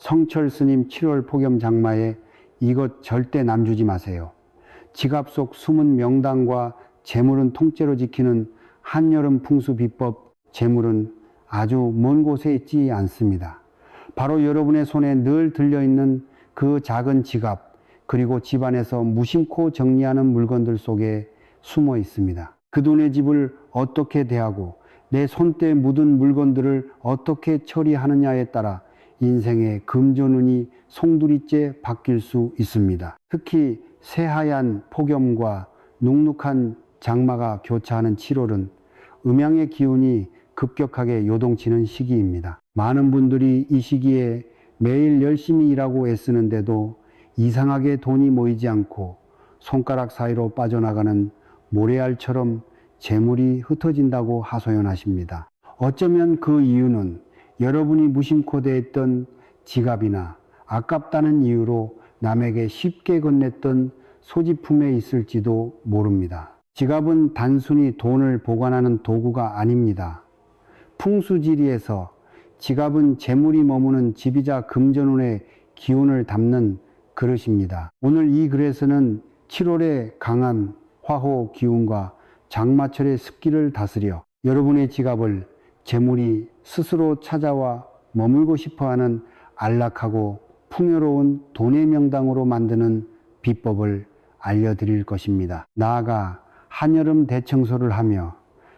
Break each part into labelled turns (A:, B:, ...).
A: 성철 스님 7월 폭염 장마에 이것 절대 남주지 마세요. 지갑 속 숨은 명당과 재물은 통째로 지키는 한여름 풍수 비법, 재물은 아주 먼 곳에 있지 않습니다. 바로 여러분의 손에 늘 들려있는 그 작은 지갑, 그리고 집안에서 무심코 정리하는 물건들 속에 숨어 있습니다. 그 돈의 집을 어떻게 대하고 내 손때에 묻은 물건들을 어떻게 처리하느냐에 따라 인생의 금전운이 송두리째 바뀔 수 있습니다. 특히 새하얀 폭염과 눅눅한 장마가 교차하는 7월은 음양의 기운이 급격하게 요동치는 시기입니다. 많은 분들이 이 시기에 매일 열심히 일하고 애쓰는데도 이상하게 돈이 모이지 않고 손가락 사이로 빠져나가는 모래알처럼 재물이 흩어진다고 하소연하십니다. 어쩌면 그 이유는 여러분이 무심코 대했던 지갑이나 아깝다는 이유로 남에게 쉽게 건넸던 소지품에 있을지도 모릅니다. 지갑은 단순히 돈을 보관하는 도구가 아닙니다. 풍수지리에서 지갑은 재물이 머무는 집이자 금전운의 기운을 담는 그릇입니다. 오늘 이 글에서는 7월의 강한 화호 기운과 장마철의 습기를 다스려 여러분의 지갑을 재물이 스스로 찾아와 머물고 싶어하는 안락하고 풍요로운 돈의 명당으로 만드는 비법을 알려드릴 것입니다. 나아가 한여름 대청소를 하며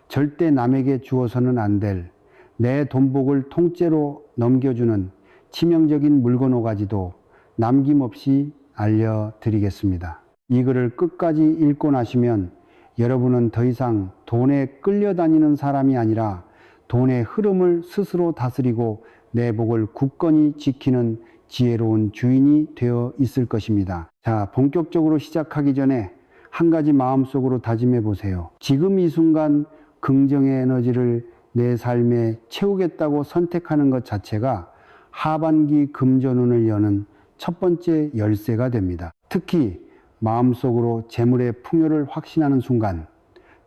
A: 절대 남에게 주어서는 안 될 내 돈복을 통째로 넘겨주는 치명적인 물건 5가지도 남김없이 알려드리겠습니다. 이 글을 끝까지 읽고 나시면 여러분은 더 이상 돈에 끌려다니는 사람이 아니라 돈의 흐름을 스스로 다스리고 내 복을 굳건히 지키는 지혜로운 주인이 되어 있을 것입니다. 자, 본격적으로 시작하기 전에 한 가지 마음속으로 다짐해 보세요. 지금 이 순간 긍정의 에너지를 내 삶에 채우겠다고 선택하는 것 자체가 하반기 금전운을 여는 첫 번째 열쇠가 됩니다. 특히 마음속으로 재물의 풍요를 확신하는 순간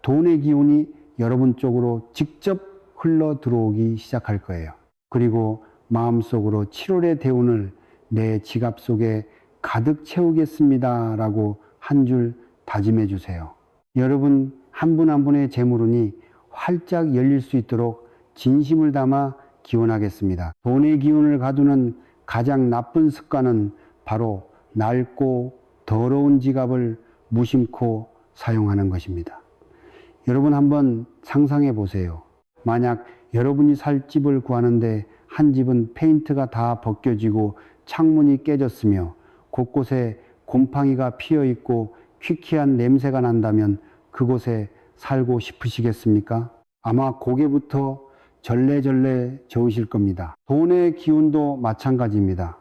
A: 돈의 기운이 여러분 쪽으로 직접 흘러 들어오기 시작할 거예요. 그리고 마음속으로 7월의 대운을 내 지갑 속에 가득 채우겠습니다 라고 한 줄 다짐해 주세요. 여러분 한 분 한 분의 재물운이 활짝 열릴 수 있도록 진심을 담아 기원하겠습니다. 돈의 기운을 가두는 가장 나쁜 습관은 바로 낡고 더러운 지갑을 무심코 사용하는 것입니다. 여러분 한번 상상해 보세요. 만약 여러분이 살 집을 구하는데 한 집은 페인트가 다 벗겨지고 창문이 깨졌으며 곳곳에 곰팡이가 피어 있고 퀴퀴한 냄새가 난다면 그곳에 살고 싶으시겠습니까? 아마 고개부터 절레절레 저으실 겁니다. 돈의 기운도 마찬가지입니다.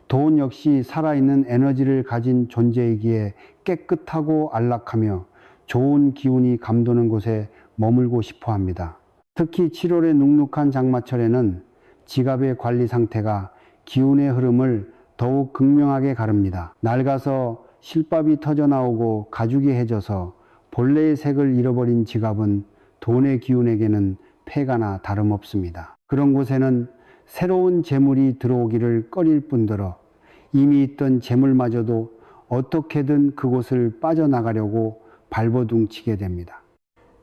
A: 돈 역시 살아있는 에너지를 가진 존재이기에 깨끗하고 안락하며 좋은 기운이 감도는 곳에 머물고 싶어 합니다. 특히 7월의 눅눅한 장마철에는 지갑의 관리 상태가 기운의 흐름을 더욱 극명하게 가릅니다. 낡아서 실밥이 터져 나오고 가죽이 해져서 본래의 색을 잃어버린 지갑은 돈의 기운에게는 폐가나 다름없습니다. 그런 곳에는 새로운 재물이 들어오기를 꺼릴 뿐더러 이미 있던 재물마저도 어떻게든 그곳을 빠져나가려고 발버둥치게 됩니다.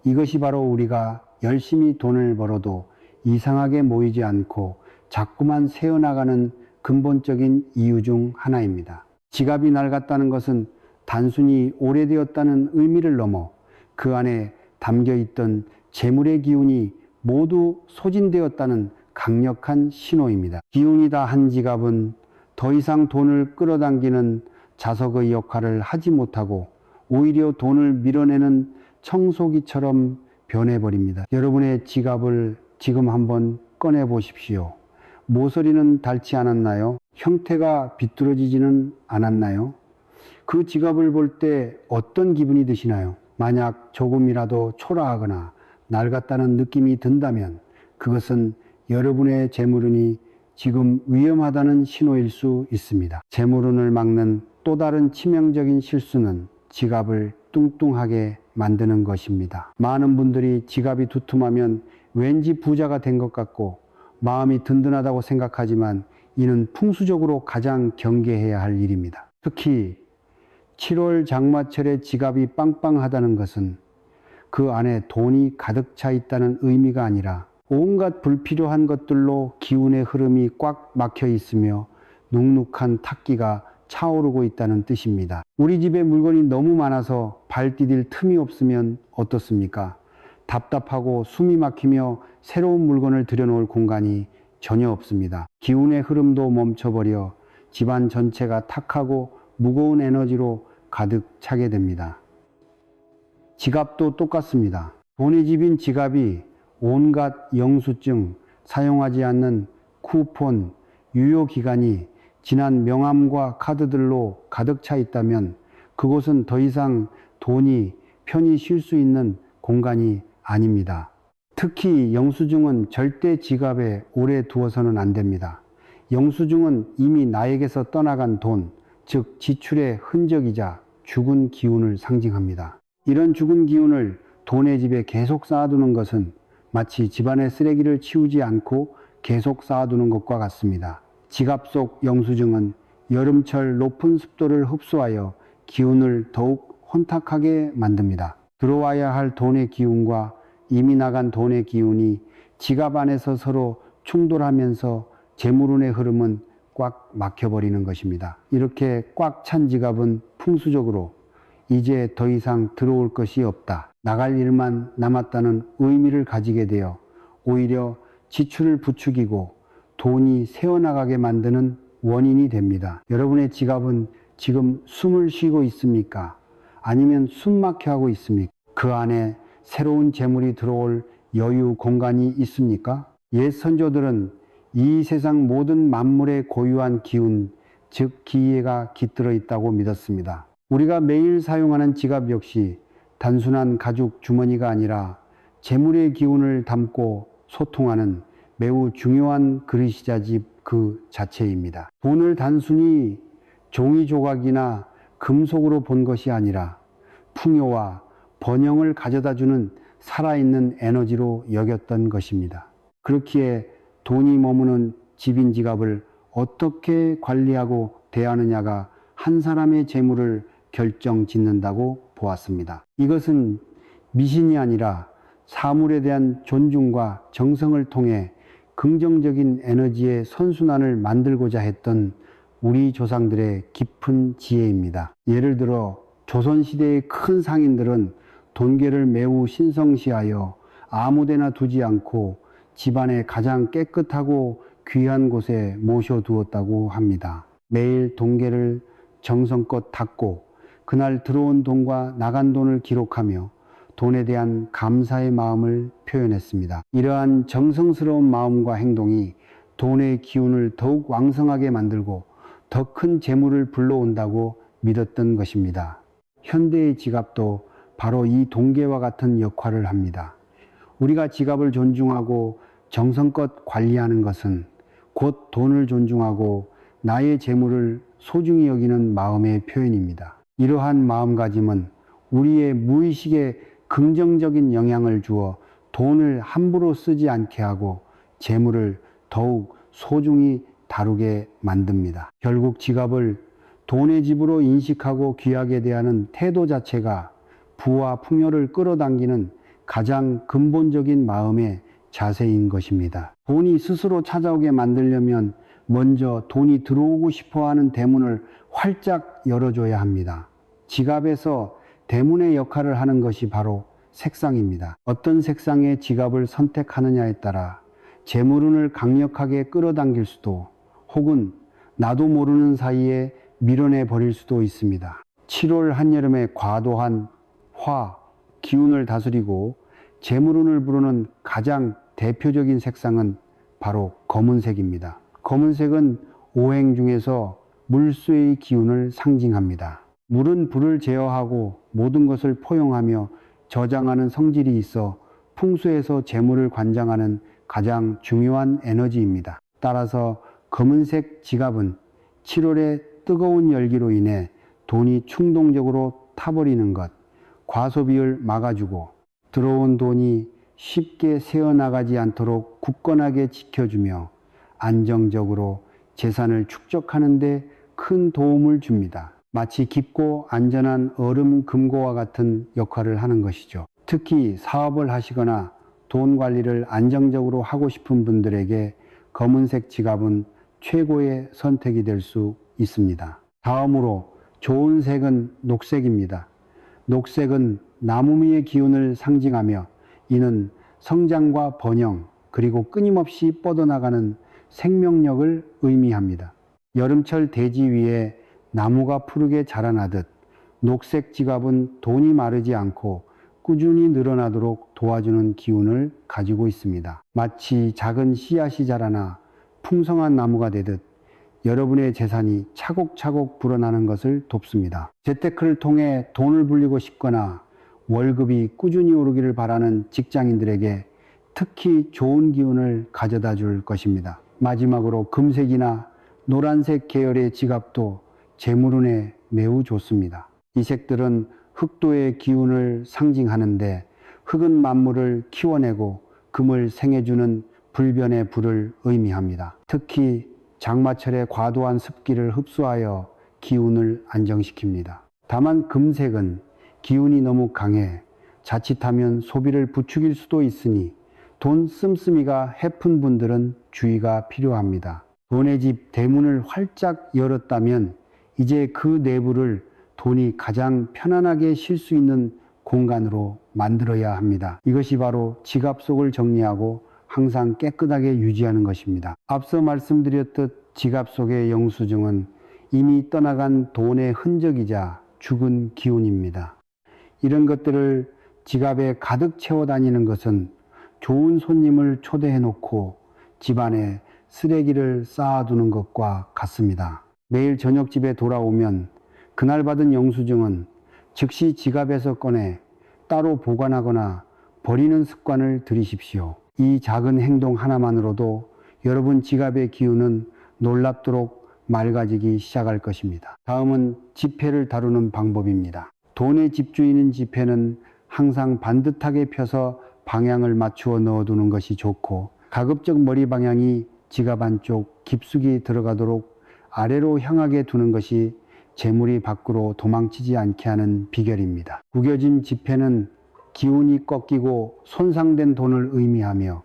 A: 이것이 바로 우리가 열심히 돈을 벌어도 이상하게 모이지 않고 자꾸만 새어나가는 근본적인 이유 중 하나입니다. 지갑이 낡았다는 것은 단순히 오래되었다는 의미를 넘어 그 안에 담겨있던 재물의 기운이 모두 소진되었다는 강력한 신호입니다. 기운이 다 한 지갑은 더 이상 돈을 끌어당기는 자석의 역할을 하지 못하고 오히려 돈을 밀어내는 청소기처럼 변해버립니다. 여러분의 지갑을 지금 한번 꺼내 보십시오. 모서리는 닳지 않았나요? 형태가 비뚤어지지는 않았나요? 그 지갑을 볼 때 어떤 기분이 드시나요? 만약 조금이라도 초라하거나 낡았다는 느낌이 든다면 그것은 여러분의 재물운이 지금 위험하다는 신호일 수 있습니다. 재물운을 막는 또 다른 치명적인 실수는 지갑을 뚱뚱하게 만드는 것입니다. 많은 분들이 지갑이 두툼하면 왠지 부자가 된 것 같고 마음이 든든하다고 생각하지만 이는 풍수적으로 가장 경계해야 할 일입니다. 특히 7월 장마철에 지갑이 빵빵하다는 것은 그 안에 돈이 가득 차 있다는 의미가 아니라 온갖 불필요한 것들로 기운의 흐름이 꽉 막혀 있으며 눅눅한 탁기가 차오르고 있다는 뜻입니다. 우리 집에 물건이 너무 많아서 발 디딜 틈이 없으면 어떻습니까? 답답하고 숨이 막히며 새로운 물건을 들여놓을 공간이 전혀 없습니다. 기운의 흐름도 멈춰버려 집안 전체가 탁하고 무거운 에너지로 가득 차게 됩니다. 지갑도 똑같습니다. 돈의 집인 지갑이 온갖 영수증, 사용하지 않는 쿠폰, 유효기간이 지난 명함과 카드들로 가득 차 있다면 그곳은 더 이상 돈이 편히 쉴 수 있는 공간이 아닙니다. 특히 영수증은 절대 지갑에 오래 두어서는 안 됩니다. 영수증은 이미 나에게서 떠나간 돈, 즉 지출의 흔적이자 죽은 기운을 상징합니다. 이런 죽은 기운을 돈의 집에 계속 쌓아두는 것은 마치 집안의 쓰레기를 치우지 않고 계속 쌓아두는 것과 같습니다. 지갑 속 영수증은 여름철 높은 습도를 흡수하여 기운을 더욱 혼탁하게 만듭니다. 들어와야 할 돈의 기운과 이미 나간 돈의 기운이 지갑 안에서 서로 충돌하면서 재물운의 흐름은 꽉 막혀버리는 것입니다. 이렇게 꽉 찬 지갑은 풍수적으로 이제 더 이상 들어올 것이 없다, 나갈 일만 남았다는 의미를 가지게 되어 오히려 지출을 부추기고 돈이 새어나가게 만드는 원인이 됩니다. 여러분의 지갑은 지금 숨을 쉬고 있습니까? 아니면 숨막혀 하고 있습니까? 그 안에 새로운 재물이 들어올 여유 공간이 있습니까? 옛 선조들은 이 세상 모든 만물에 고유한 기운, 즉 기예가 깃들어 있다고 믿었습니다. 우리가 매일 사용하는 지갑 역시 단순한 가죽 주머니가 아니라 재물의 기운을 담고 소통하는 매우 중요한 그릇이자 집 그 자체입니다. 돈을 단순히 종이 조각이나 금속으로 본 것이 아니라 풍요와 번영을 가져다주는 살아있는 에너지로 여겼던 것입니다. 그렇기에 돈이 머무는 집인 지갑을 어떻게 관리하고 대하느냐가 한 사람의 재물을 결정짓는다고 보았습니다. 이것은 미신이 아니라 사물에 대한 존중과 정성을 통해 긍정적인 에너지의 선순환을 만들고자 했던 우리 조상들의 깊은 지혜입니다. 예를 들어 조선시대의 큰 상인들은 돈계를 매우 신성시하여 아무데나 두지 않고 집안의 가장 깨끗하고 귀한 곳에 모셔두었다고 합니다. 매일 돈계를 정성껏 닦고 그날 들어온 돈과 나간 돈을 기록하며 돈에 대한 감사의 마음을 표현했습니다. 이러한 정성스러운 마음과 행동이 돈의 기운을 더욱 왕성하게 만들고 더 큰 재물을 불러온다고 믿었던 것입니다. 현대의 지갑도 바로 이 돈계와 같은 역할을 합니다. 우리가 지갑을 존중하고 정성껏 관리하는 것은 곧 돈을 존중하고 나의 재물을 소중히 여기는 마음의 표현입니다. 이러한 마음가짐은 우리의 무의식에 긍정적인 영향을 주어 돈을 함부로 쓰지 않게 하고 재물을 더욱 소중히 다루게 만듭니다. 결국 지갑을 돈의 집으로 인식하고 귀하게 대하는 태도 자체가 부와 풍요를 끌어당기는 가장 근본적인 마음의 자세인 것입니다. 돈이 스스로 찾아오게 만들려면 먼저 돈이 들어오고 싶어하는 대문을 활짝 열어줘야 합니다. 지갑에서 대문의 역할을 하는 것이 바로 색상입니다. 어떤 색상의 지갑을 선택하느냐에 따라 재물운을 강력하게 끌어당길 수도 혹은 나도 모르는 사이에 밀어내 버릴 수도 있습니다. 7월 한여름의 과도한 화, 기운을 다스리고 재물운을 부르는 가장 대표적인 색상은 바로 검은색입니다. 검은색은 오행 중에서 물수의 기운을 상징합니다. 물은 불을 제어하고 모든 것을 포용하며 저장하는 성질이 있어 풍수에서 재물을 관장하는 가장 중요한 에너지입니다. 따라서 검은색 지갑은 7월의 뜨거운 열기로 인해 돈이 충동적으로 타버리는 것, 과소비를 막아주고 들어온 돈이 쉽게 새어나가지 않도록 굳건하게 지켜주며 안정적으로 재산을 축적하는 데 큰 도움을 줍니다. 마치 깊고 안전한 얼음 금고와 같은 역할을 하는 것이죠. 특히 사업을 하시거나 돈 관리를 안정적으로 하고 싶은 분들에게 검은색 지갑은 최고의 선택이 될 수 있습니다. 다음으로 좋은 색은 녹색입니다. 녹색은 나무미의 기운을 상징하며 이는 성장과 번영 그리고 끊임없이 뻗어나가는 생명력을 의미합니다. 여름철 대지 위에 나무가 푸르게 자라나듯 녹색 지갑은 돈이 마르지 않고 꾸준히 늘어나도록 도와주는 기운을 가지고 있습니다. 마치 작은 씨앗이 자라나 풍성한 나무가 되듯 여러분의 재산이 차곡차곡 불어나는 것을 돕습니다. 재테크를 통해 돈을 불리고 싶거나 월급이 꾸준히 오르기를 바라는 직장인들에게 특히 좋은 기운을 가져다 줄 것입니다. 마지막으로 금색이나 노란색 계열의 지갑도 재물운에 매우 좋습니다. 이 색들은 흑도의 기운을 상징하는데 흑은 만물을 키워내고 금을 생해주는 불변의 불을 의미합니다. 특히 장마철의 과도한 습기를 흡수하여 기운을 안정시킵니다. 다만 금색은 기운이 너무 강해 자칫하면 소비를 부추길 수도 있으니 돈 씀씀이가 해픈 분들은 주의가 필요합니다. 돈의 집 대문을 활짝 열었다면 이제 그 내부를 돈이 가장 편안하게 쉴 수 있는 공간으로 만들어야 합니다. 이것이 바로 지갑 속을 정리하고 항상 깨끗하게 유지하는 것입니다. 앞서 말씀드렸듯 지갑 속의 영수증은 이미 떠나간 돈의 흔적이자 죽은 기운입니다. 이런 것들을 지갑에 가득 채워 다니는 것은 좋은 손님을 초대해 놓고 집안에 쓰레기를 쌓아두는 것과 같습니다. 매일 저녁 집에 돌아오면 그날 받은 영수증은 즉시 지갑에서 꺼내 따로 보관하거나 버리는 습관을 들이십시오. 이 작은 행동 하나만으로도 여러분 지갑의 기운은 놀랍도록 맑아지기 시작할 것입니다. 다음은 지폐를 다루는 방법입니다. 돈의 집주인인 지폐는 항상 반듯하게 펴서 방향을 맞추어 넣어두는 것이 좋고 가급적 머리 방향이 지갑 안쪽 깊숙이 들어가도록 아래로 향하게 두는 것이 재물이 밖으로 도망치지 않게 하는 비결입니다. 구겨진 지폐는 기운이 꺾이고 손상된 돈을 의미하며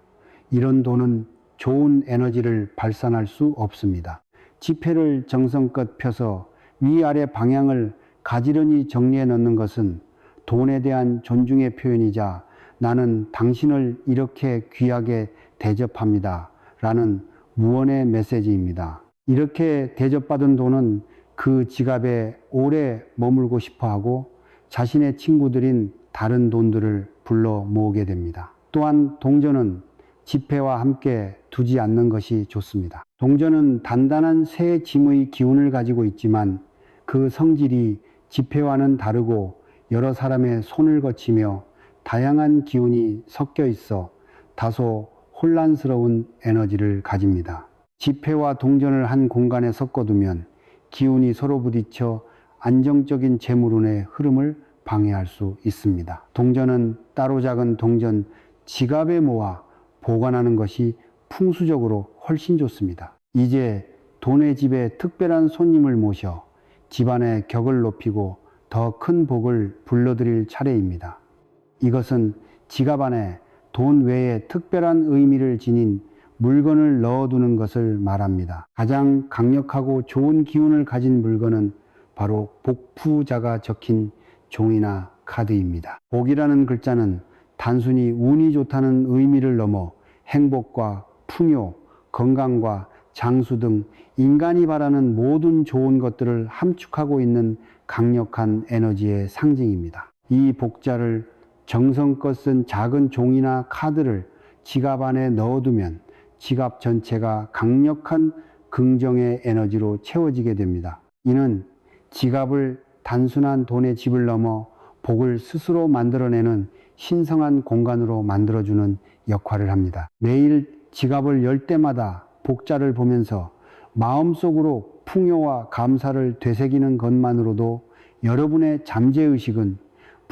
A: 이런 돈은 좋은 에너지를 발산할 수 없습니다. 지폐를 정성껏 펴서 위아래 방향을 가지런히 정리해 넣는 것은 돈에 대한 존중의 표현이자 나는 당신을 이렇게 귀하게 대접합니다 라는 무언의 메시지입니다. 이렇게 대접받은 돈은 그 지갑에 오래 머물고 싶어 하고 자신의 친구들인 다른 돈들을 불러 모으게 됩니다. 또한 동전은 지폐와 함께 두지 않는 것이 좋습니다. 동전은 단단한 새 짐의 기운을 가지고 있지만 그 성질이 지폐와는 다르고 여러 사람의 손을 거치며 다양한 기운이 섞여 있어 다소 혼란스러운 에너지를 가집니다. 지폐와 동전을 한 공간에 섞어두면 기운이 서로 부딪혀 안정적인 재물운의 흐름을 방해할 수 있습니다. 동전은 따로 작은 동전 지갑에 모아 보관하는 것이 풍수적으로 훨씬 좋습니다. 이제 돈의 집에 특별한 손님을 모셔 집안의 격을 높이고 더 큰 복을 불러드릴 차례입니다. 이것은 지갑 안에 돈 외에 특별한 의미를 지닌 물건을 넣어두는 것을 말합니다. 가장 강력하고 좋은 기운을 가진 물건은 바로 복부자가 적힌 종이나 카드입니다. 복이라는 글자는 단순히 운이 좋다는 의미를 넘어 행복과 풍요, 건강과 장수 등 인간이 바라는 모든 좋은 것들을 함축하고 있는 강력한 에너지의 상징입니다. 이 복자를 정성껏 쓴 작은 종이나 카드를 지갑 안에 넣어두면 지갑 전체가 강력한 긍정의 에너지로 채워지게 됩니다. 이는 지갑을 단순한 돈의 집을 넘어 복을 스스로 만들어내는 신성한 공간으로 만들어주는 역할을 합니다. 매일 지갑을 열 때마다 복자를 보면서 마음속으로 풍요와 감사를 되새기는 것만으로도 여러분의 잠재의식은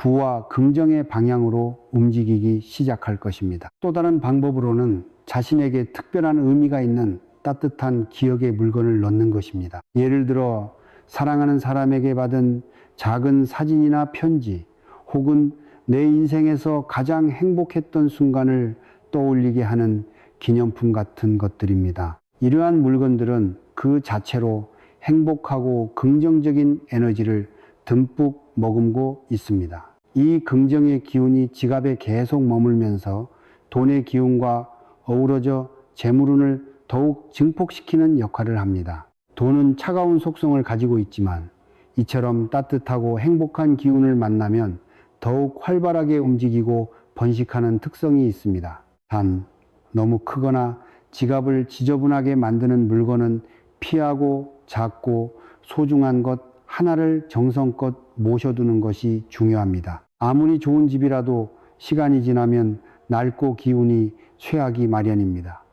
A: 부와 긍정의 방향으로 움직이기 시작할 것입니다. 또 다른 방법으로는 자신에게 특별한 의미가 있는 따뜻한 기억의 물건을 넣는 것입니다. 예를 들어 사랑하는 사람에게 받은 작은 사진이나 편지, 혹은 내 인생에서 가장 행복했던 순간을 떠올리게 하는 기념품 같은 것들입니다. 이러한 물건들은 그 자체로 행복하고 긍정적인 에너지를 듬뿍 머금고 있습니다. 이 긍정의 기운이 지갑에 계속 머물면서 돈의 기운과 어우러져 재물운을 더욱 증폭시키는 역할을 합니다. 돈은 차가운 속성을 가지고 있지만 이처럼 따뜻하고 행복한 기운을 만나면 더욱 활발하게 움직이고 번식하는 특성이 있습니다. 단, 너무 크거나 지갑을 지저분하게 만드는 물건은 피하고 작고 소중한 것 하나를 정성껏 모셔두는 것이 중요합니다. 아무리 좋은 집이라도 시간이 지나면 낡고 기운이 쇠하기 마련입니다.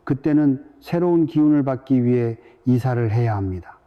A: 그때는 새로운 기운을 받기 위해 이사를 해야 합니다.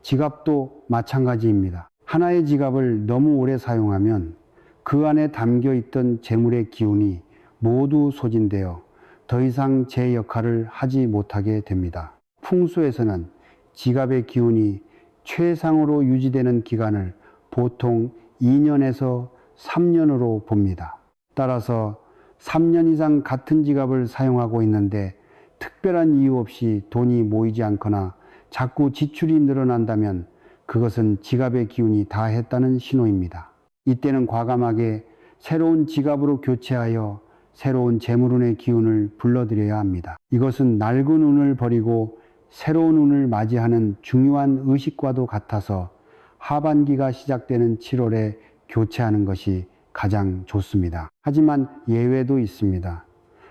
A: 지갑도 마찬가지입니다. 하나의 지갑을 너무 오래 사용하면 그 안에 담겨 있던 재물의 기운이 모두 소진되어 더 이상 제 역할을 하지 못하게 됩니다. 풍수에서는 지갑의 기운이 최상으로 유지되는 기간을 보통 2년에서 3년으로 봅니다. 따라서 3년 이상 같은 지갑을 사용하고 있는데 특별한 이유 없이 돈이 모이지 않거나 자꾸 지출이 늘어난다면 그것은 지갑의 기운이 다했다는 신호입니다. 이때는 과감하게 새로운 지갑으로 교체하여 새로운 재물운의 기운을 불러들여야 합니다. 이것은 낡은 운을 버리고 새로운 운을 맞이하는 중요한 의식과도 같아서 하반기가 시작되는 7월에 교체하는 것이 가장 좋습니다. 하지만 예외도 있습니다.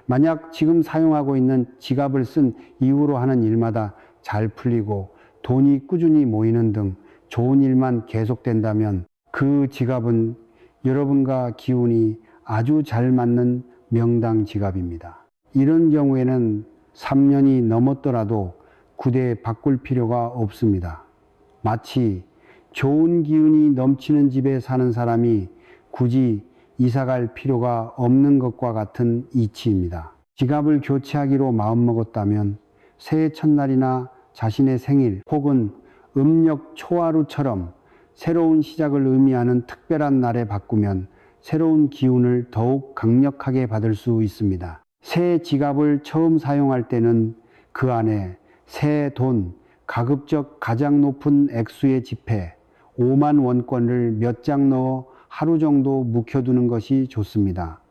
A: 만약 지금 사용하고 있는 지갑을 쓴 이후로 하는 일마다 잘 풀리고 돈이 꾸준히 모이는 등 좋은 일만 계속된다면 그 지갑은 여러분과 기운이 아주 잘 맞는 명당 지갑입니다. 이런 경우에는 3년이 넘었더라도 굳이 바꿀 필요가 없습니다. 마치 좋은 기운이 넘치는 집에 사는 사람이 굳이 이사갈 필요가 없는 것과 같은 이치입니다. 지갑을 교체하기로 마음먹었다면 새해 첫날이나 자신의 생일 혹은 음력 초하루처럼 새로운 시작을 의미하는 특별한 날에 바꾸면 새로운 기운을 더욱 강력하게 받을 수 있습니다. 새 지갑을 처음 사용할 때는 그 안에 새 돈, 가급적 가장 높은 액수의 지폐, 5만 원권을 몇 장 넣어 하루 정도 묵혀두는 것이 좋습니다.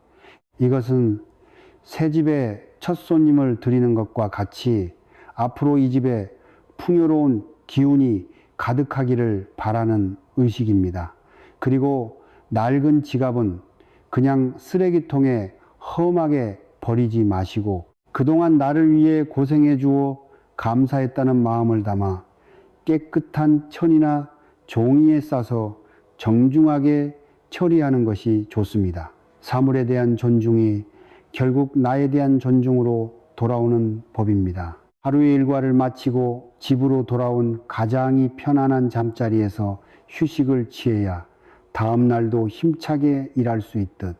A: 이것은 새 집에 첫 손님을 드리는 것과 같이 앞으로 이 집에 풍요로운 기운이 가득하기를 바라는 의식입니다. 그리고 낡은 지갑은 그냥 쓰레기통에 험하게 버리지 마시고 그동안 나를 위해 고생해 주어 감사했다는 마음을 담아 깨끗한 천이나 종이에 싸서 정중하게 처리하는 것이 좋습니다. 사물에 대한 존중이 결국 나에 대한 존중으로 돌아오는 법입니다. 하루의 일과를 마치고 집으로 돌아온 가장이 편안한 잠자리에서 휴식을 취해야 다음 날도 힘차게 일할 수 있듯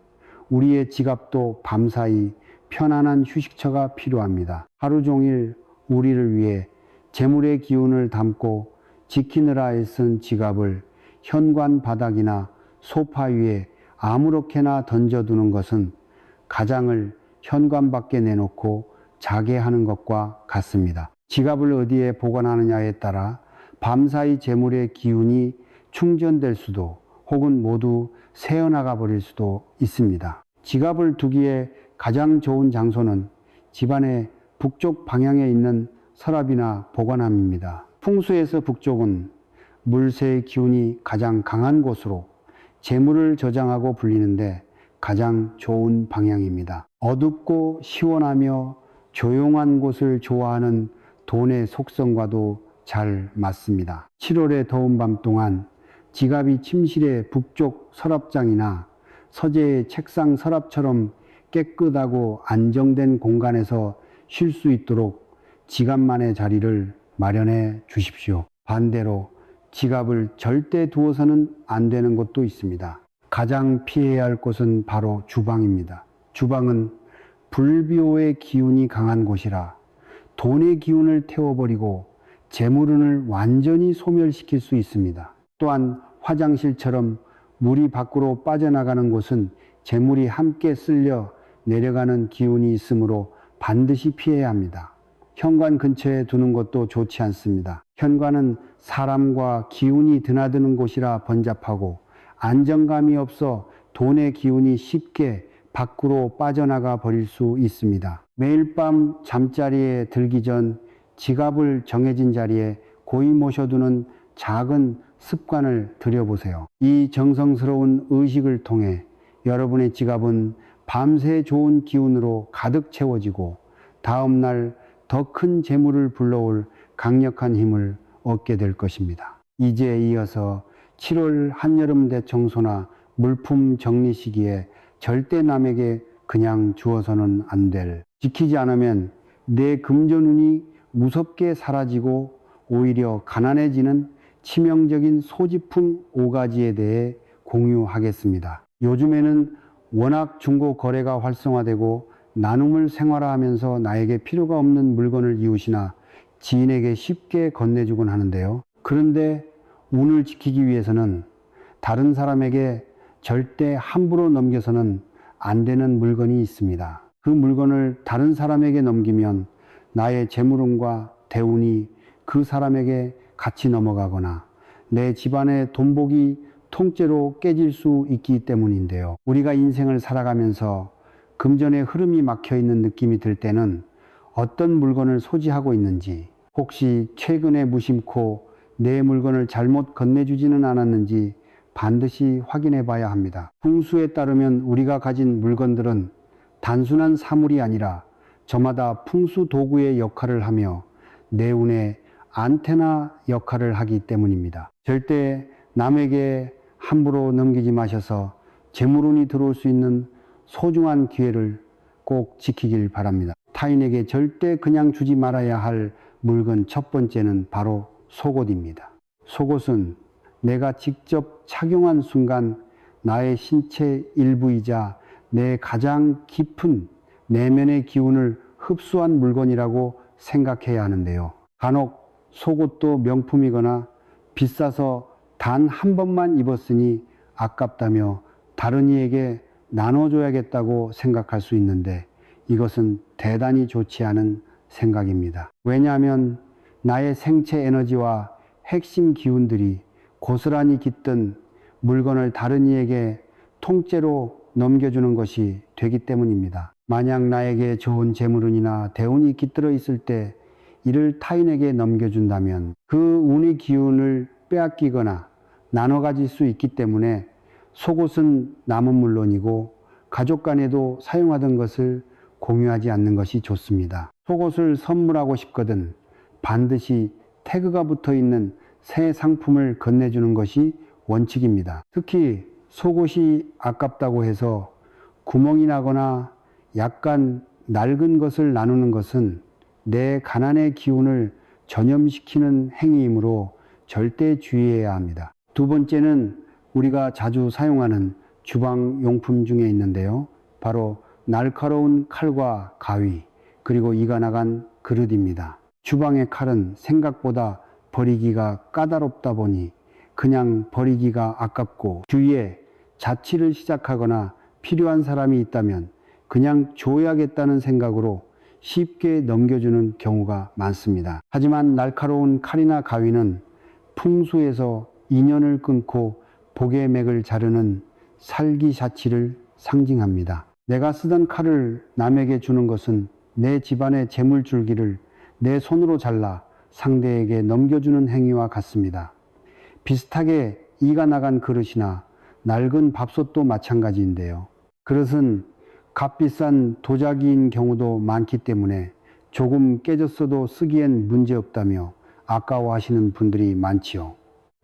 A: 우리의 지갑도 밤사이 편안한 휴식처가 필요합니다. 하루 종일 우리를 위해 재물의 기운을 담고 지키느라 애쓴 지갑을 현관 바닥이나 소파 위에 아무렇게나 던져두는 것은 가장을 현관 밖에 내놓고 자게 하는 것과 같습니다. 지갑을 어디에 보관하느냐에 따라 밤사이 재물의 기운이 충전될 수도 혹은 모두 새어나가 버릴 수도 있습니다. 지갑을 두기에 가장 좋은 장소는 집안의 북쪽 방향에 있는 서랍이나 보관함입니다. 풍수에서 북쪽은 물새의 기운이 가장 강한 곳으로 재물을 저장하고 불리는데 가장 좋은 방향입니다. 어둡고 시원하며 조용한 곳을 좋아하는 돈의 속성과도 잘 맞습니다. 7월의 더운 밤 동안 지갑이 침실의 북쪽 서랍장이나 서재의 책상 서랍처럼 깨끗하고 안정된 공간에서 쉴 수 있도록 지갑만의 자리를 마련해 주십시오. 반대로 지갑을 절대 두어서는 안 되는 곳도 있습니다. 가장 피해야 할 곳은 바로 주방입니다. 주방은 불비오의 기운이 강한 곳이라 돈의 기운을 태워버리고 재물운을 완전히 소멸시킬 수 있습니다. 또한 화장실처럼 물이 밖으로 빠져나가는 곳은 재물이 함께 쓸려 내려가는 기운이 있으므로 반드시 피해야 합니다. 현관 근처에 두는 것도 좋지 않습니다. 현관은 사람과 기운이 드나드는 곳이라 번잡하고 안정감이 없어 돈의 기운이 쉽게 밖으로 빠져나가 버릴 수 있습니다. 매일 밤 잠자리에 들기 전 지갑을 정해진 자리에 고이 모셔두는 작은 습관을 들여보세요. 이 정성스러운 의식을 통해 여러분의 지갑은 밤새 좋은 기운으로 가득 채워지고 다음날 더 큰 재물을 불러올 강력한 힘을 얻게 될 것입니다. 이제 이어서 7월 한여름 대청소나 물품 정리 시기에 절대 남에게 그냥 주어서는 안 될, 지키지 않으면 내 금전운이 무섭게 사라지고 오히려 가난해지는 치명적인 소지품 5가지에 대해 공유하겠습니다. 요즘에는 워낙 중고 거래가 활성화되고 나눔을 생활화하면서 나에게 필요가 없는 물건을 이웃이나 지인에게 쉽게 건네주곤 하는데요. 그런데 운을 지키기 위해서는 다른 사람에게 절대 함부로 넘겨서는 안 되는 물건이 있습니다. 그 물건을 다른 사람에게 넘기면 나의 재물운과 대운이 그 사람에게 같이 넘어가거나 내 집안의 돈복이 통째로 깨질 수 있기 때문인데요. 우리가 인생을 살아가면서 금전의 흐름이 막혀 있는 느낌이 들 때는 어떤 물건을 소지하고 있는지, 혹시 최근에 무심코 내 물건을 잘못 건네주지는 않았는지 반드시 확인해 봐야 합니다. 풍수에 따르면 우리가 가진 물건들은 단순한 사물이 아니라 저마다 풍수 도구의 역할을 하며 내 운의 안테나 역할을 하기 때문입니다. 절대 남에게 함부로 넘기지 마셔서 재물운이 들어올 수 있는 소중한 기회를 꼭 지키길 바랍니다. 타인에게 절대 그냥 주지 말아야 할 물건 첫 번째는 바로 속옷입니다. 속옷은 내가 직접 착용한 순간 나의 신체 일부이자 내 가장 깊은 내면의 기운을 흡수한 물건이라고 생각해야 하는데요. 간혹 속옷도 명품이거나 비싸서 단 한 번만 입었으니 아깝다며 다른 이에게 나눠줘야겠다고 생각할 수 있는데 이것은 대단히 좋지 않은 생각입니다. 왜냐하면 나의 생체 에너지와 핵심 기운들이 고스란히 깃든 물건을 다른 이에게 통째로 넘겨주는 것이 되기 때문입니다. 만약 나에게 좋은 재물운이나 대운이 깃들어 있을 때 이를 타인에게 넘겨준다면 그 운의 기운을 빼앗기거나 나눠 가질 수 있기 때문에 속옷은 남은 물론이고 가족 간에도 사용하던 것을 공유하지 않는 것이 좋습니다. 속옷을 선물하고 싶거든 반드시 태그가 붙어 있는 새 상품을 건네주는 것이 원칙입니다. 특히 속옷이 아깝다고 해서 구멍이 나거나 약간 낡은 것을 나누는 것은 내 가난의 기운을 전염시키는 행위이므로 절대 주의해야 합니다. 두 번째는 우리가 자주 사용하는 주방용품 중에 있는데요. 바로 날카로운 칼과 가위, 그리고 이가 나간 그릇입니다. 주방의 칼은 생각보다 버리기가 까다롭다 보니 그냥 버리기가 아깝고 주위에 자취를 시작하거나 필요한 사람이 있다면 그냥 줘야겠다는 생각으로 쉽게 넘겨주는 경우가 많습니다. 하지만 날카로운 칼이나 가위는 풍수에서 인연을 끊고 복의 맥을 자르는 살기자치를 상징합니다. 내가 쓰던 칼을 남에게 주는 것은 내 집안의 재물줄기를 내 손으로 잘라 상대에게 넘겨주는 행위와 같습니다. 비슷하게 이가 나간 그릇이나 낡은 밥솥도 마찬가지인데요. 그릇은 값비싼 도자기인 경우도 많기 때문에 조금 깨졌어도 쓰기엔 문제없다며 아까워하시는 분들이 많지요.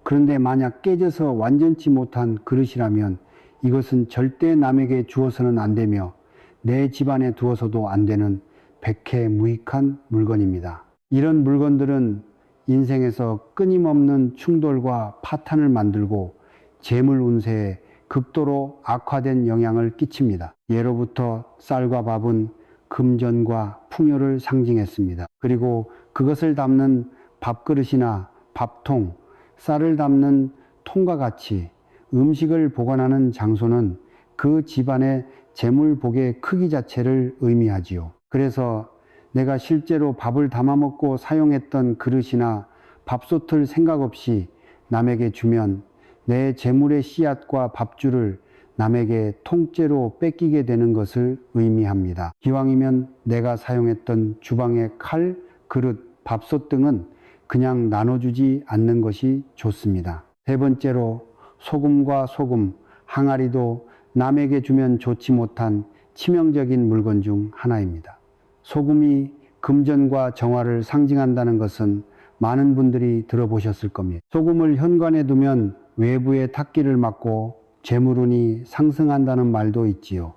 A: 그런데 만약 깨져서 완전치 못한 그릇이라면 이것은 절대 남에게 주어서는 안 되며 내 집안에 두어서도 안 되는 백해무익한 물건입니다. 이런 물건들은 인생에서 끊임없는 충돌과 파탄을 만들고 재물 운세에 극도로 악화된 영향을 끼칩니다. 예로부터 쌀과 밥은 금전과 풍요를 상징했습니다. 그리고 그것을 담는 밥그릇이나 밥통, 쌀을 담는 통과 같이 음식을 보관하는 장소는 그 집안의 재물복의 크기 자체를 의미하지요. 그래서 내가 실제로 밥을 담아 먹고 사용했던 그릇이나 밥솥을 생각 없이 남에게 주면 내 재물의 씨앗과 밥줄을 남에게 통째로 뺏기게 되는 것을 의미합니다. 기왕이면 내가 사용했던 주방의 칼, 그릇, 밥솥 등은 그냥 나눠주지 않는 것이 좋습니다. 세 번째로 소금과 소금, 항아리도 남에게 주면 좋지 못한 치명적인 물건 중 하나입니다. 소금이 금전과 정화를 상징한다는 것은 많은 분들이 들어보셨을 겁니다. 소금을 현관에 두면 외부의 탁기를 막고 재물운이 상승한다는 말도 있지요.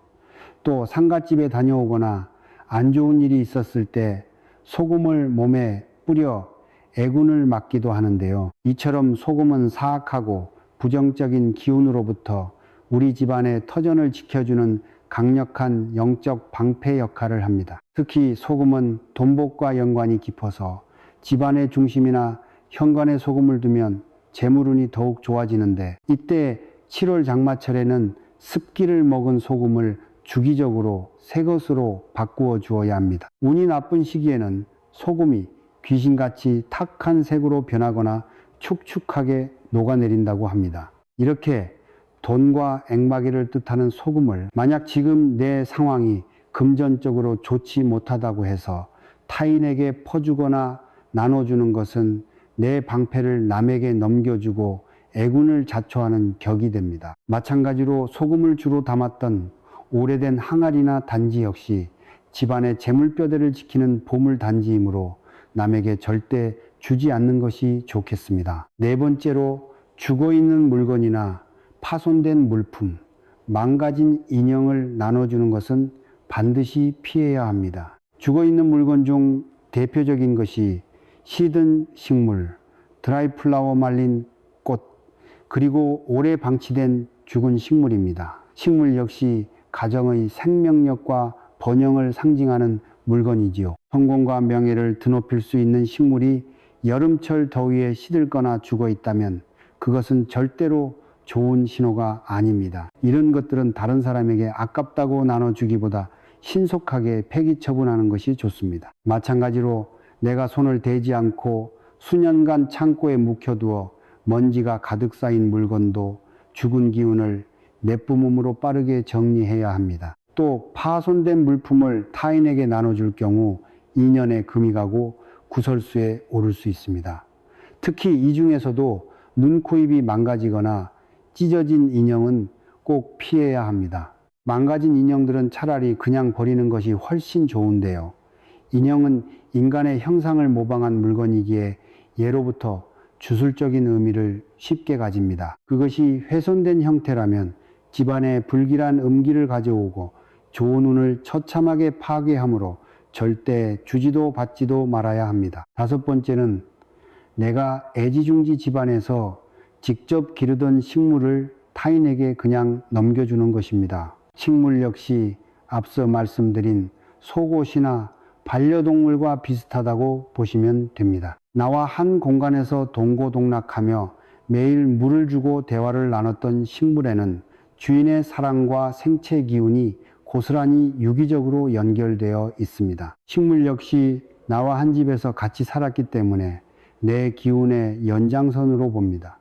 A: 또 상갓집에 다녀오거나 안 좋은 일이 있었을 때 소금을 몸에 뿌려 애군을 막기도 하는데요. 이처럼 소금은 사악하고 부정적인 기운으로부터 우리 집안의 터전을 지켜주는 강력한 영적 방패 역할을 합니다. 특히 소금은 돈복과 연관이 깊어서 집안의 중심이나 현관에 소금을 두면 재물운이 더욱 좋아지는데, 이때 7월 장마철에는 습기를 먹은 소금을 주기적으로 새 것으로 바꾸어 주어야 합니다. 운이 나쁜 시기에는 소금이 귀신같이 탁한 색으로 변하거나 축축하게 녹아내린다고 합니다. 이렇게 돈과 앵마기를 뜻하는 소금을 만약 지금 내 상황이 금전적으로 좋지 못하다고 해서 타인에게 퍼주거나 나눠주는 것은 내 방패를 남에게 넘겨주고 애군을 자초하는 격이 됩니다. 마찬가지로 소금을 주로 담았던 오래된 항아리나 단지 역시 집안의 재물뼈대를 지키는 보물단지이므로 남에게 절대 주지 않는 것이 좋겠습니다. 네 번째로 죽어있는 물건이나 파손된 물품, 망가진 인형을 나눠주는 것은 반드시 피해야 합니다. 죽어있는 물건 중 대표적인 것이 시든 식물, 드라이플라워 말린 꽃, 그리고 오래 방치된 죽은 식물입니다. 식물 역시 가정의 생명력과 번영을 상징하는 물건이지요. 성공과 명예를 드높일 수 있는 식물이 여름철 더위에 시들거나 죽어 있다면 그것은 절대로 좋은 신호가 아닙니다. 이런 것들은 다른 사람에게 아깝다고 나눠주기보다 신속하게 폐기 처분하는 것이 좋습니다. 마찬가지로 내가 손을 대지 않고 수년간 창고에 묵혀두어 먼지가 가득 쌓인 물건도 죽은 기운을 내뿜음으로 빠르게 정리해야 합니다. 또 파손된 물품을 타인에게 나눠줄 경우 인연에 금이 가고 구설수에 오를 수 있습니다. 특히 이 중에서도 눈, 코, 입이 망가지거나 찢어진 인형은 꼭 피해야 합니다. 망가진 인형들은 차라리 그냥 버리는 것이 훨씬 좋은데요. 인형은 인간의 형상을 모방한 물건이기에 예로부터 주술적인 의미를 쉽게 가집니다. 그것이 훼손된 형태라면 집안에 불길한 음기를 가져오고 좋은 운을 처참하게 파괴하므로 절대 주지도 받지도 말아야 합니다. 다섯 번째는 내가 애지중지 집안에서 직접 기르던 식물을 타인에게 그냥 넘겨주는 것입니다. 식물 역시 앞서 말씀드린 속옷이나 반려동물과 비슷하다고 보시면 됩니다. 나와 한 공간에서 동고동락하며 매일 물을 주고 대화를 나눴던 식물에는 주인의 사랑과 생체 기운이 고스란히 유기적으로 연결되어 있습니다. 식물 역시 나와 한 집에서 같이 살았기 때문에 내 기운의 연장선으로 봅니다.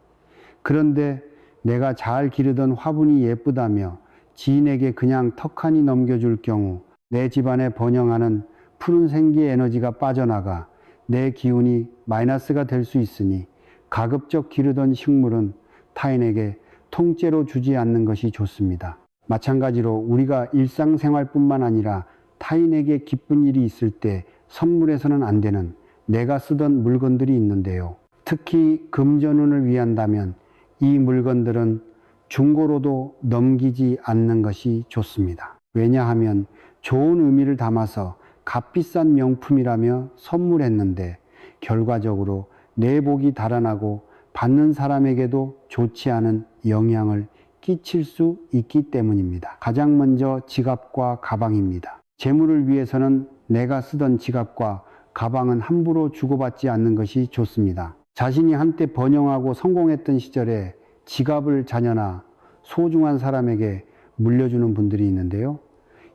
A: 그런데 내가 잘 기르던 화분이 예쁘다며 지인에게 그냥 턱하니 넘겨줄 경우 내 집안에 번영하는 푸른 생기의 에너지가 빠져나가 내 기운이 마이너스가 될 수 있으니 가급적 기르던 식물은 타인에게 통째로 주지 않는 것이 좋습니다. 마찬가지로 우리가 일상생활뿐만 아니라 타인에게 기쁜 일이 있을 때 선물해서는 안 되는 내가 쓰던 물건들이 있는데요. 특히 금전운을 위한다면 이 물건들은 중고로도 넘기지 않는 것이 좋습니다. 왜냐하면 좋은 의미를 담아서 값비싼 명품이라며 선물했는데 결과적으로 내 복이 달아나고 받는 사람에게도 좋지 않은 영향을 끼칠 수 있기 때문입니다. 가장 먼저 지갑과 가방입니다. 재물을 위해서는 내가 쓰던 지갑과 가방은 함부로 주고받지 않는 것이 좋습니다. 자신이 한때 번영하고 성공했던 시절에 지갑을 자녀나 소중한 사람에게 물려주는 분들이 있는데요.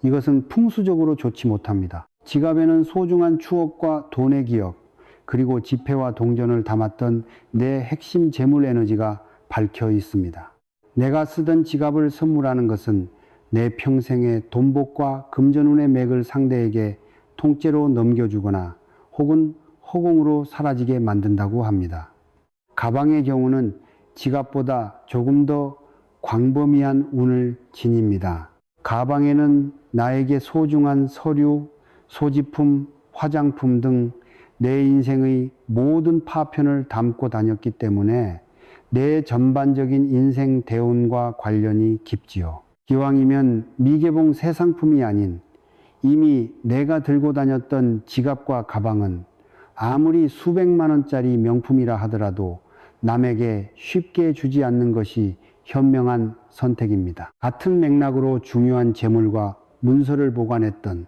A: 이것은 풍수적으로 좋지 못합니다. 지갑에는 소중한 추억과 돈의 기억, 그리고 지폐와 동전을 담았던 내 핵심 재물 에너지가 밝혀 있습니다. 내가 쓰던 지갑을 선물하는 것은 내 평생의 돈복과 금전운의 맥을 상대에게 통째로 넘겨주거나 혹은 허공으로 사라지게 만든다고 합니다. 가방의 경우는 지갑보다 조금 더 광범위한 운을 지닙니다. 가방에는 나에게 소중한 서류, 소지품, 화장품 등 내 인생의 모든 파편을 담고 다녔기 때문에 내 전반적인 인생 대운과 관련이 깊지요. 기왕이면 미개봉 새 상품이 아닌 이미 내가 들고 다녔던 지갑과 가방은 아무리 수백만 원짜리 명품이라 하더라도 남에게 쉽게 주지 않는 것이 현명한 선택입니다. 같은 맥락으로 중요한 재물과 문서를 보관했던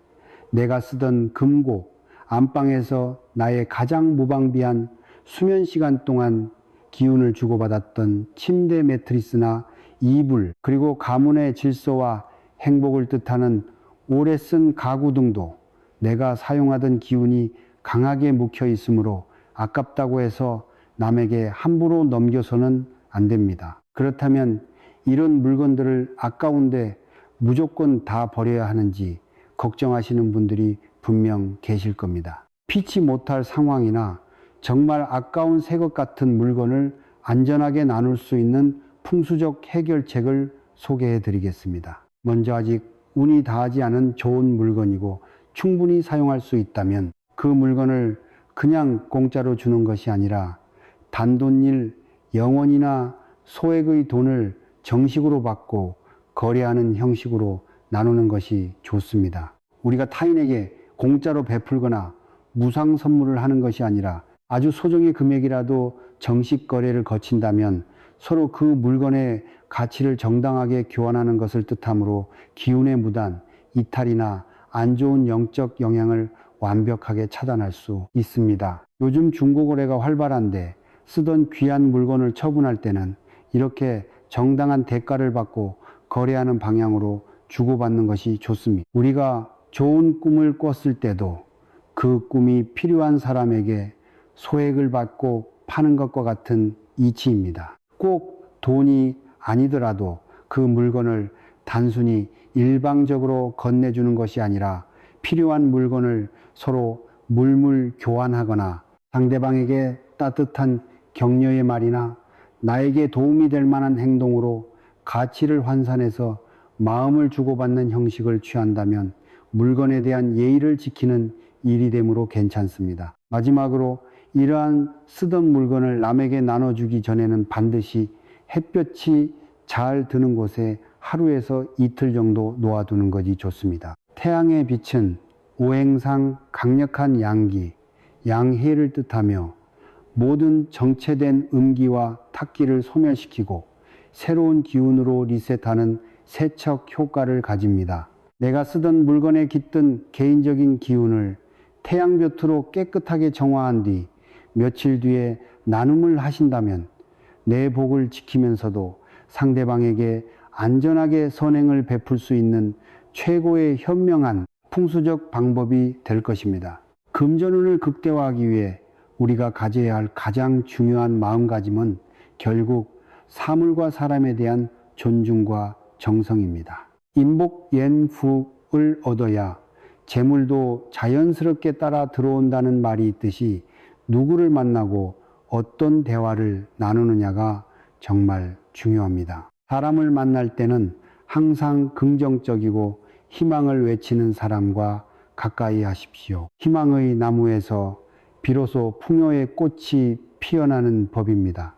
A: 내가 쓰던 금고, 안방에서 나의 가장 무방비한 수면 시간 동안 기운을 주고받았던 침대 매트리스나 이불, 그리고 가문의 질서와 행복을 뜻하는 오래 쓴 가구 등도 내가 사용하던 기운이 강하게 묵혀 있으므로 아깝다고 해서 남에게 함부로 넘겨서는 안 됩니다. 그렇다면 이런 물건들을 아까운데 무조건 다 버려야 하는지 걱정하시는 분들이 분명 계실 겁니다. 피치 못할 상황이나 정말 아까운 새 것 같은 물건을 안전하게 나눌 수 있는 풍수적 해결책을 소개해 드리겠습니다. 먼저 아직 운이 닿지 않은 좋은 물건이고 충분히 사용할 수 있다면 그 물건을 그냥 공짜로 주는 것이 아니라 단돈일, 영원이나 소액의 돈을 정식으로 받고 거래하는 형식으로 나누는 것이 좋습니다. 우리가 타인에게 공짜로 베풀거나 무상 선물을 하는 것이 아니라 아주 소정의 금액이라도 정식 거래를 거친다면 서로 그 물건의 가치를 정당하게 교환하는 것을 뜻하므로 기운의 무단, 이탈이나 안 좋은 영적 영향을 완벽하게 차단할 수 있습니다. 요즘 중고거래가 활발한데 쓰던 귀한 물건을 처분할 때는 이렇게 정당한 대가를 받고 거래하는 방향으로 주고받는 것이 좋습니다. 우리가 좋은 꿈을 꿨을 때도 그 꿈이 필요한 사람에게 소액을 받고 파는 것과 같은 이치입니다. 꼭 돈이 아니더라도 그 물건을 단순히 일방적으로 건네주는 것이 아니라 필요한 물건을 서로 물물 교환하거나 상대방에게 따뜻한 격려의 말이나 나에게 도움이 될 만한 행동으로 가치를 환산해서 마음을 주고받는 형식을 취한다면 물건에 대한 예의를 지키는 일이 되므로 괜찮습니다. 마지막으로 이러한 쓰던 물건을 남에게 나눠주기 전에는 반드시 햇볕이 잘 드는 곳에 하루에서 이틀 정도 놓아두는 것이 좋습니다. 태양의 빛은 오행상 강력한 양기, 양해를 뜻하며 모든 정체된 음기와 탁기를 소멸시키고 새로운 기운으로 리셋하는 세척 효과를 가집니다. 내가 쓰던 물건에 깃든 개인적인 기운을 태양볕으로 깨끗하게 정화한 뒤 며칠 뒤에 나눔을 하신다면 내 복을 지키면서도 상대방에게 안전하게 선행을 베풀 수 있는 최고의 현명한 풍수적 방법이 될 것입니다. 금전운을 극대화하기 위해 우리가 가져야 할 가장 중요한 마음가짐은 결국 사물과 사람에 대한 존중과 정성입니다. 인복연후을 얻어야 재물도 자연스럽게 따라 들어온다는 말이 있듯이 누구를 만나고 어떤 대화를 나누느냐가 정말 중요합니다. 사람을 만날 때는 항상 긍정적이고 희망을 외치는 사람과 가까이 하십시오. 희망의 나무에서 비로소 풍요의 꽃이 피어나는 법입니다.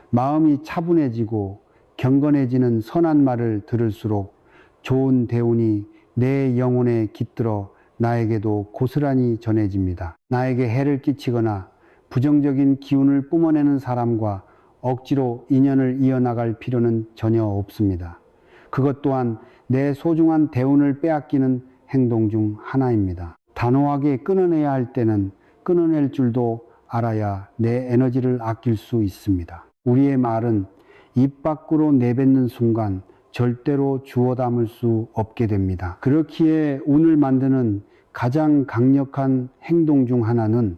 A: 마음이 차분해지고 경건해지는 선한 말을 들을수록 좋은 대운이 내 영혼에 깃들어 나에게도 고스란히 전해집니다. 나에게 해를 끼치거나 부정적인 기운을 뿜어내는 사람과 억지로 인연을 이어나갈 필요는 전혀 없습니다. 그것 또한 내 소중한 대운을 빼앗기는 행동 중 하나입니다. 단호하게 끊어내야 할 때는 끊어낼 줄도 알아야 내 에너지를 아낄 수 있습니다. 우리의 말은 입 밖으로 내뱉는 순간 절대로 주워 담을 수 없게 됩니다. 그렇기에 운을 만드는 가장 강력한 행동 중 하나는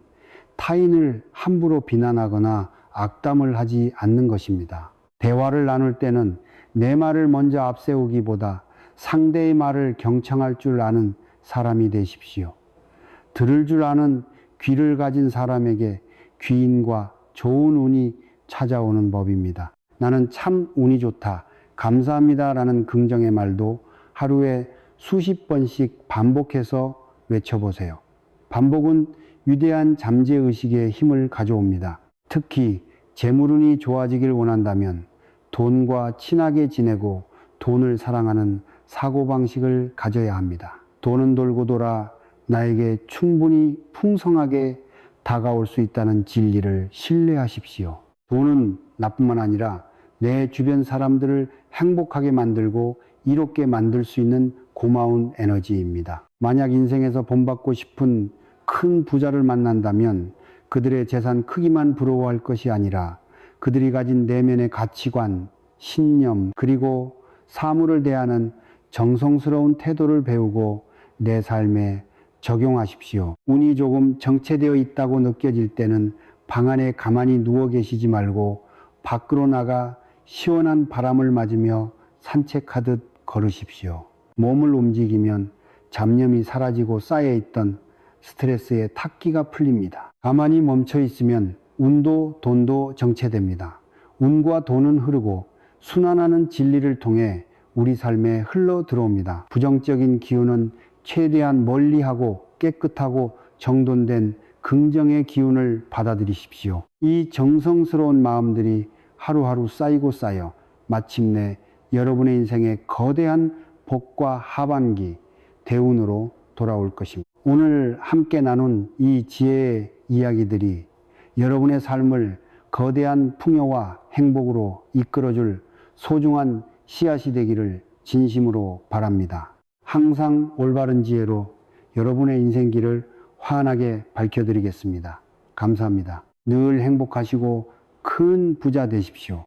A: 타인을 함부로 비난하거나 악담을 하지 않는 것입니다. 대화를 나눌 때는 내 말을 먼저 앞세우기보다 상대의 말을 경청할 줄 아는 사람이 되십시오. 들을 줄 아는 귀를 가진 사람에게 귀인과 좋은 운이 찾아오는 법입니다. 나는 참 운이 좋다, 감사합니다 라는 긍정의 말도 하루에 수십 번씩 반복해서 외쳐보세요. 반복은 위대한 잠재의식의 힘을 가져옵니다. 특히 재물운이 좋아지길 원한다면 돈과 친하게 지내고 돈을 사랑하는 사고방식을 가져야 합니다. 돈은 돌고 돌아 나에게 충분히 풍성하게 다가올 수 있다는 진리를 신뢰하십시오. 돈은 나뿐만 아니라 내 주변 사람들을 행복하게 만들고 이롭게 만들 수 있는 고마운 에너지입니다. 만약 인생에서 본받고 싶은 큰 부자를 만난다면 그들의 재산 크기만 부러워할 것이 아니라 그들이 가진 내면의 가치관, 신념, 그리고 사물을 대하는 정성스러운 태도를 배우고 내 삶에 적용하십시오. 운이 조금 정체되어 있다고 느껴질 때는 방 안에 가만히 누워 계시지 말고 밖으로 나가 시원한 바람을 맞으며 산책하듯 걸으십시오. 몸을 움직이면 잡념이 사라지고 쌓여있던 스트레스의 탁기가 풀립니다. 가만히 멈춰 있으면 운도 돈도 정체됩니다. 운과 돈은 흐르고 순환하는 진리를 통해 우리 삶에 흘러 들어옵니다. 부정적인 기운은 최대한 멀리하고 깨끗하고 정돈된 긍정의 기운을 받아들이십시오. 이 정성스러운 마음들이 하루하루 쌓이고 쌓여 마침내 여러분의 인생에 거대한 복과 하반기, 대운으로 돌아올 것입니다. 오늘 함께 나눈 이 지혜의 이야기들이 여러분의 삶을 거대한 풍요와 행복으로 이끌어줄 소중한 씨앗이 되기를 진심으로 바랍니다. 항상 올바른 지혜로 여러분의 인생길을 환하게 밝혀드리겠습니다. 감사합니다. 늘 행복하시고 큰 부자 되십시오.